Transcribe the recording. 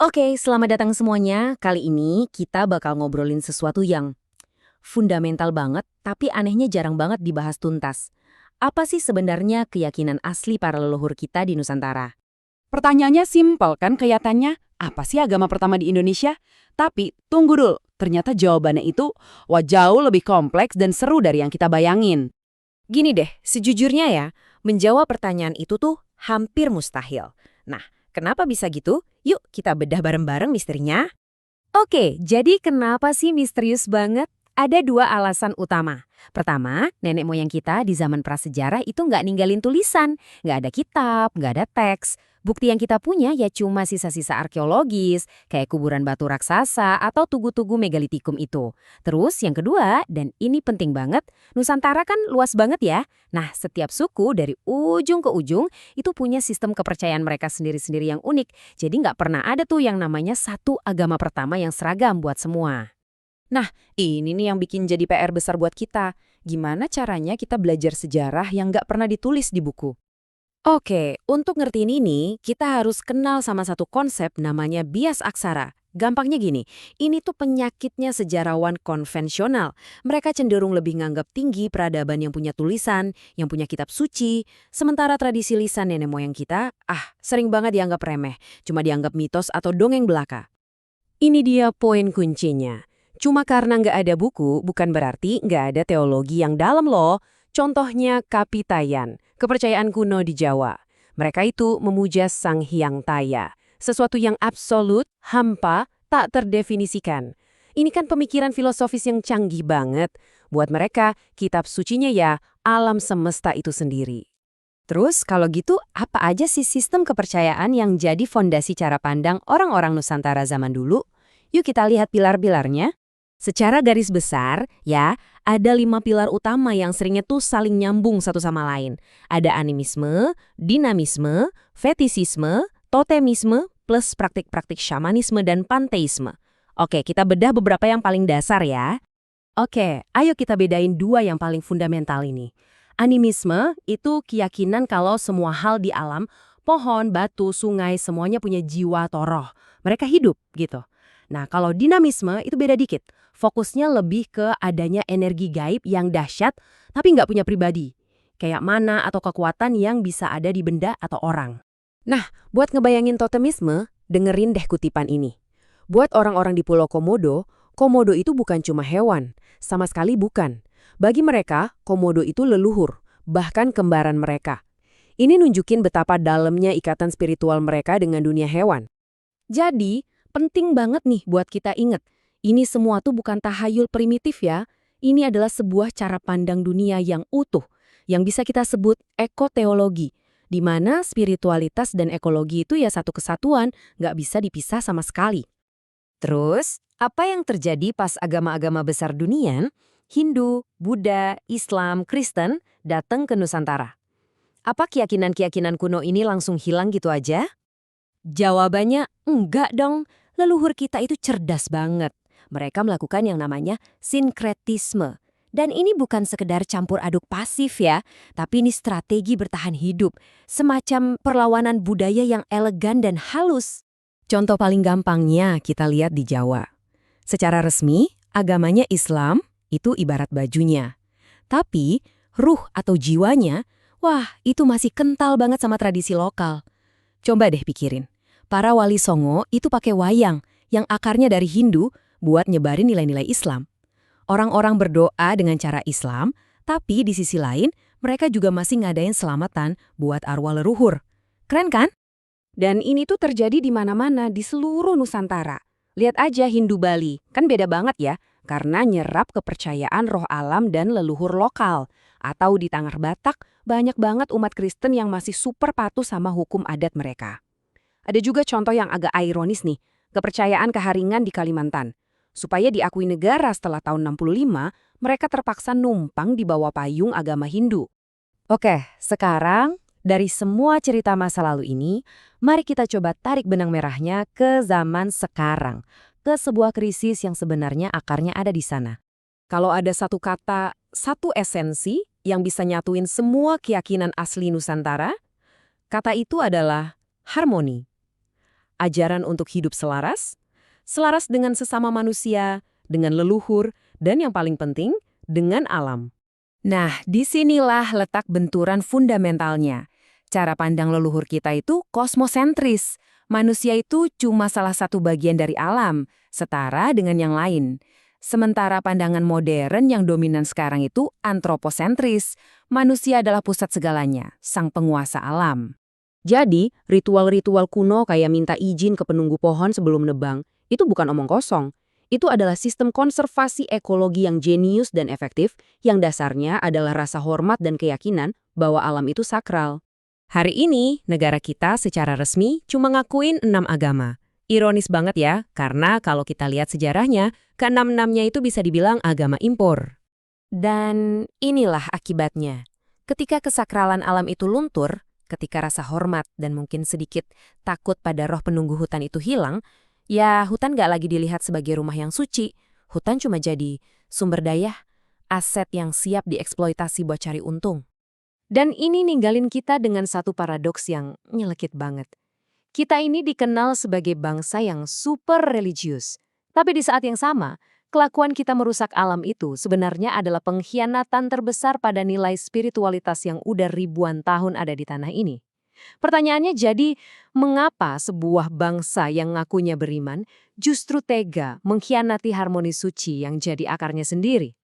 Oke, selamat datang semuanya. Kali ini kita bakal ngobrolin sesuatu yang fundamental banget, tapi anehnya jarang banget dibahas tuntas. Apa sih sebenarnya keyakinan asli para leluhur kita di Nusantara? Pertanyaannya simpel kan kelihatannya, apa sih agama pertama di Indonesia? Tapi tunggu dulu, ternyata jawabannya itu jauh lebih kompleks dan seru dari yang kita bayangin. Gini deh, sejujurnya ya, menjawab pertanyaan itu tuh hampir mustahil. Nah, kenapa bisa gitu? Yuk kita bedah bareng-bareng misterinya. Oke, jadi kenapa sih misterius banget? Ada dua alasan utama. Pertama, nenek moyang kita di zaman prasejarah itu nggak ninggalin tulisan, nggak ada kitab, nggak ada teks. Bukti yang kita punya ya cuma sisa-sisa arkeologis, kayak kuburan batu raksasa atau tugu-tugu megalitikum itu. Terus yang kedua, dan ini penting banget, Nusantara kan luas banget ya. Nah, setiap suku dari ujung ke ujung itu punya sistem kepercayaan mereka sendiri-sendiri yang unik. Jadi nggak pernah ada tuh yang namanya satu agama pertama yang seragam buat semua. Nah, ini nih yang bikin jadi PR besar buat kita. Gimana caranya kita belajar sejarah yang nggak pernah ditulis di buku? Oke, untuk ngertiin ini, kita harus kenal sama satu konsep namanya bias aksara. Gampangnya gini, ini tuh penyakitnya sejarawan konvensional. Mereka cenderung lebih nganggap tinggi peradaban yang punya tulisan, yang punya kitab suci, sementara tradisi lisan nenek moyang kita, sering banget dianggap remeh, cuma dianggap mitos atau dongeng belaka. Ini dia poin kuncinya. Cuma karena nggak ada buku, bukan berarti nggak ada teologi yang dalam loh. Contohnya Kapitayan, kepercayaan kuno di Jawa. Mereka itu memuja Sang Hyang Taya, sesuatu yang absolut, hampa, tak terdefinisikan. Ini kan pemikiran filosofis yang canggih banget. Buat mereka, kitab sucinya ya alam semesta itu sendiri. Terus kalau gitu, apa aja sih sistem kepercayaan yang jadi fondasi cara pandang orang-orang Nusantara zaman dulu? Yuk kita lihat pilar-pilarnya. Secara garis besar, ya, ada 5 pilar utama yang seringnya tuh saling nyambung satu sama lain. Ada animisme, dinamisme, fetisisme, totemisme, plus praktik-praktik syamanisme dan panteisme. Oke, kita bedah beberapa yang paling dasar ya. Oke, ayo kita bedain dua yang paling fundamental ini. Animisme itu keyakinan kalau semua hal di alam, pohon, batu, sungai, semuanya punya jiwa atau roh. Mereka hidup gitu. Nah, kalau dinamisme itu beda dikit. Fokusnya lebih ke adanya energi gaib yang dahsyat tapi nggak punya pribadi. Kayak mana atau kekuatan yang bisa ada di benda atau orang. Nah, buat ngebayangin totemisme, dengerin deh kutipan ini. Buat orang-orang di Pulau Komodo, Komodo itu bukan cuma hewan. Sama sekali bukan. Bagi mereka, Komodo itu leluhur, bahkan kembaran mereka. Ini nunjukin betapa dalamnya ikatan spiritual mereka dengan dunia hewan. Jadi, penting banget nih buat kita ingat, ini semua tuh bukan tahayul primitif ya. Ini adalah sebuah cara pandang dunia yang utuh, yang bisa kita sebut ekoteologi, di mana spiritualitas dan ekologi itu ya satu kesatuan, nggak bisa dipisah sama sekali. Terus, apa yang terjadi pas agama-agama besar dunia, Hindu, Buddha, Islam, Kristen, datang ke Nusantara? Apa keyakinan-keyakinan kuno ini langsung hilang gitu aja? Jawabannya, enggak dong. Leluhur kita itu cerdas banget. Mereka melakukan yang namanya sinkretisme. Dan ini bukan sekedar campur aduk pasif ya, tapi ini strategi bertahan hidup. Semacam perlawanan budaya yang elegan dan halus. Contoh paling gampangnya kita lihat di Jawa. Secara resmi, agamanya Islam itu ibarat bajunya. Tapi, ruh atau jiwanya, wah itu masih kental banget sama tradisi lokal. Coba deh pikirin. Para wali songo itu pakai wayang yang akarnya dari Hindu buat nyebarin nilai-nilai Islam. Orang-orang berdoa dengan cara Islam, tapi di sisi lain mereka juga masih ngadain selamatan buat arwah leluhur. Keren kan? Dan ini tuh terjadi di mana-mana di seluruh Nusantara. Lihat aja Hindu Bali, kan beda banget ya, karena nyerap kepercayaan roh alam dan leluhur lokal. Atau di Tanah Batak, banyak banget umat Kristen yang masih super patuh sama hukum adat mereka. Ada juga contoh yang agak ironis nih, kepercayaan keharingan di Kalimantan. Supaya diakui negara setelah tahun 65, mereka terpaksa numpang di bawah payung agama Hindu. Oke, sekarang dari semua cerita masa lalu ini, mari kita coba tarik benang merahnya ke zaman sekarang, ke sebuah krisis yang sebenarnya akarnya ada di sana. Kalau ada satu kata, satu esensi yang bisa nyatuin semua keyakinan asli Nusantara, kata itu adalah harmoni. ajaran untuk hidup selaras, selaras dengan sesama manusia, dengan leluhur, dan yang paling penting, dengan alam. Nah, disinilah letak benturan fundamentalnya. Cara pandang leluhur kita itu kosmosentris. Manusia itu cuma salah satu bagian dari alam, setara dengan yang lain. Sementara pandangan modern yang dominan sekarang itu antroposentris. Manusia adalah pusat segalanya, sang penguasa alam. Jadi, ritual-ritual kuno kayak minta izin ke penunggu pohon sebelum nebang, itu bukan omong kosong. Itu adalah sistem konservasi ekologi yang jenius dan efektif, yang dasarnya adalah rasa hormat dan keyakinan bahwa alam itu sakral. Hari ini, negara kita secara resmi cuma ngakuin 6 agama. Ironis banget ya, karena kalau kita lihat sejarahnya, ke-6-6-nya itu bisa dibilang agama impor. Dan inilah akibatnya. Ketika kesakralan alam itu luntur, ketika rasa hormat dan mungkin sedikit takut pada roh penunggu hutan itu hilang, ya hutan gak lagi dilihat sebagai rumah yang suci. Hutan cuma jadi sumber daya, aset yang siap dieksploitasi buat cari untung. Dan ini ninggalin kita dengan satu paradoks yang nyelekit banget. Kita ini dikenal sebagai bangsa yang super religius. Tapi di saat yang sama, kelakuan kita merusak alam itu sebenarnya adalah pengkhianatan terbesar pada nilai spiritualitas yang udah ribuan tahun ada di tanah ini. Pertanyaannya jadi, mengapa sebuah bangsa yang ngakunya beriman justru tega mengkhianati harmoni suci yang jadi akarnya sendiri?